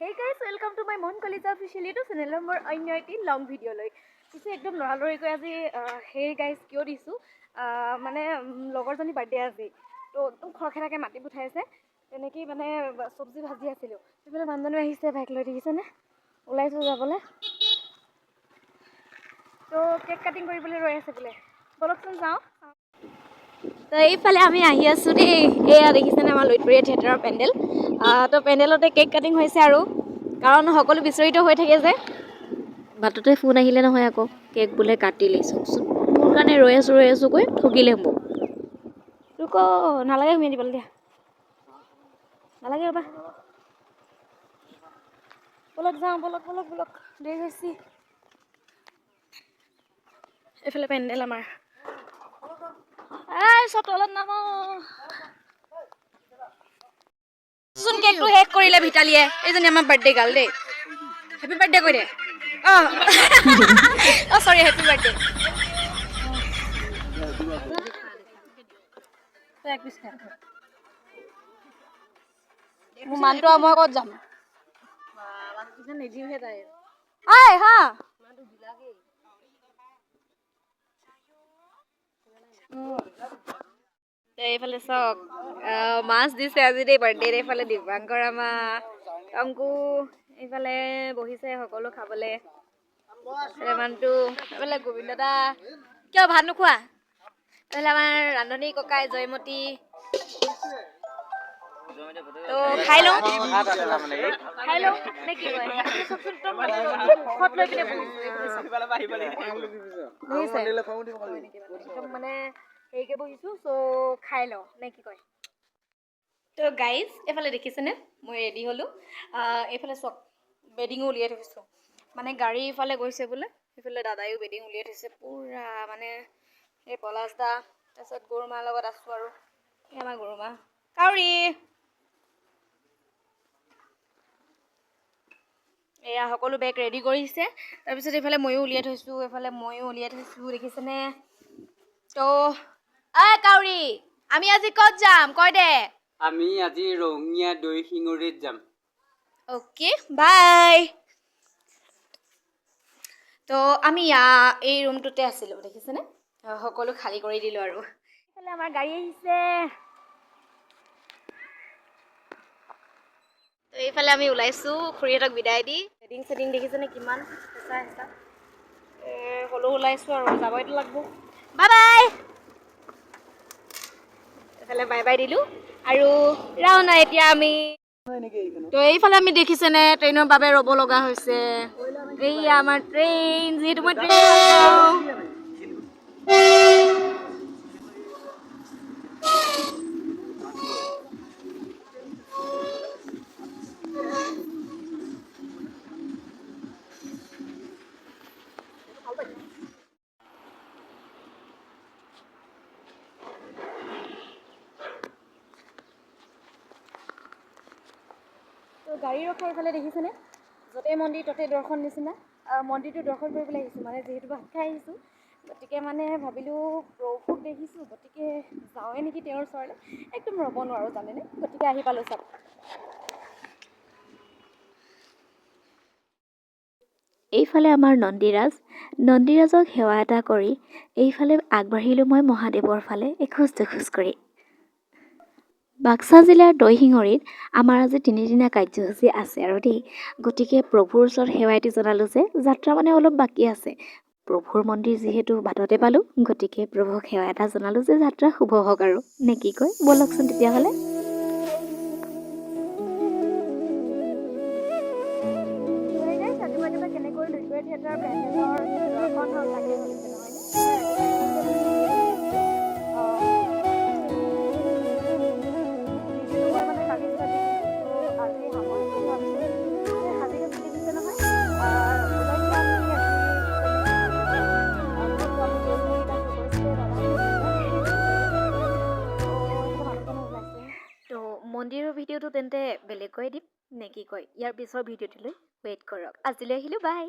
Hey guys, welcome to my Mon Kalita official YouTube channel. More another long video loi. This is ekdom loralori koi aji hey guys kyo disu mane logor joni birthday aji. To ekdom khorkhera ke mati puthai ase. Teneki mane sabji bhaji asilo. Tebile mandanu ahise bike loi dikise ne. Ulaisu jabole. To cake cutting koribole roi ase bole. Bolokson jao. তো এইফালে আমি আহি আছো দেই এয়া দেখিছেনে আমাৰ লুইটপুৰীয়া থিয়েটাৰৰ পেণ্ডেল তো পেণ্ডেলতে কেক কাটিং হৈছে আৰু কাৰণ সকলো বিচৰিত হৈ থাকে যে বাটতে ফোন আহিলে নহয় আকৌ কেক বোলে কাটিলি চকচোন মোৰ কাৰণে ৰৈ আছো কৈ ঠগিলে মোক ৰুক নালাগে ঘুমিয়াই দিবলৈ দিয়া নালাগে ৰ'বা বলক যাওঁ বলক দেৰি হৈছে এইফালে পেণ্ডেল আমাৰ Ay, so tolong namo. Sun cake tu hack kori le Vitalie. Ini jadi আমার birthday gal deh. Happy birthday koi deh. Oh, oh sorry happy birthday. Ek bis kar. Mu mantu amoi kot jam. Mantu kisan nejim he tayo. Ay, ha. Mantu bilage. এইফালে চক মাছ দিছে আজি দেই birthday এইফালে দিবাংকৰ আমা টংকু এইফালে বহিছে সকলো খাবলে ৰেমানটো এইফালে গোবিন্দ দা কিয় ভাত নোখোৱা এইফালে আমাৰ ৰান্ধনী ককাই জয়মতী তো খাই লওঁ নে কি কয় খত লৈ পিনে মানে এইকে বহিছো সো খাই লওঁ নে কি কয় তো গাইজ এইফালে দেখিছেনে মই ৰেডি হ'লো এইফালে চক বেডিঙো উলিয়াই থৈছোঁ মানে গাড়ী ইফালে গৈছে বোলে সেইফালে দাদায়ো বেডিং উলিয়াই থৈছে পুৰা মানে এই পলাশ দা তাৰপিছত গৰুমাৰ লগত আছোঁ আৰু এই আমাৰ গৰুমা কাউৰী এয়া সকলো বেগ ৰেডি কৰিছে তাৰপিছত এইফালে ময়ো উলিয়াই থৈছোঁ দেখিছেনে তো কাউৰী আমি আজি ক'ত যাম কয় দে আমি আজি ৰঙিয়া দৈ শিঙৰিত যাম ওকে বাই তো আমি এই ৰুমটোতে আছিলোঁ দেখিছেনে সকলো খালী কৰি দিলোঁ আৰু এইফালে আমাৰ গাড়ী আহিছে তো এইফালে আমি ওলাইছোঁ খুৰীহঁতক বিদায় দি ছেটিং দেখিছেনে কিমান হেঁচা হ'লেও ওলাইছোঁ আৰু যাবইতো লাগিব বাই বাই এইফালে বাই বাই দিলোঁ আৰু ৰাওনা এতিয়া আমি তো এইফালে আমি দেখিছেনে ট্ৰেইনৰ বাবে ৰ'ব লগা হৈছে এইয়া আমাৰ ট্ৰেইন যিহেতু মই ট্ৰেইন তো গাড়ী ৰখা এইফালে দেখিছেনে য'তে মন্দিৰ ততে দৰ্শন নিচিনা মন্দিৰটো দৰ্শন কৰিবলৈ আহিছোঁ মানে যিহেতু ভাত খাই আহিছোঁ গতিকে মানে ভাবিলোঁ প্ৰভুক দেখিছোঁ গতিকে যাওঁৱে নেকি তেওঁৰ ওচৰলৈ একদম ৰ'ব নোৱাৰোঁ জানেনে গতিকে আহি পালোঁ চাওক এইফালে আমাৰ নন্দীৰাজক সেৱা এটা কৰি এইফালে আগবাঢ়িলোঁ মই মহাদেৱৰ ফালে এখোজ দুখোজ কৰি বাক্সা জিলাৰ দৈশিঙৰিত আমাৰ আজি 3 দিনীয়া কাৰ্যসূচী আছে আৰু দেই গতিকে প্ৰভুৰ ওচৰত সেৱা এটি জনালোঁ যে যাত্ৰা মানে অলপ বাকী আছে প্ৰভুৰ মন্দিৰ যিহেতু বাটতে পালোঁ গতিকে প্ৰভুক সেৱা এটা জনালোঁ যে যাত্ৰা শুভ হওক আৰু নে কি কয় বলকচোন তেতিয়াহ'লে কেনেকৈ লুইটপুৰীয়া থিয়েটাৰ পেণ্ডেলৰ দৰ্শন হ'ল তাকে হৈছে নহয়নে মন্দিৰৰ ভিডিঅ'টো তেন্তে বেলেগকৈ দিম নে কি কয় ইয়াৰ পিছৰ ভিডিঅ'টোলৈ ৱেইট কৰক আজিলৈ আহিলোঁ বাই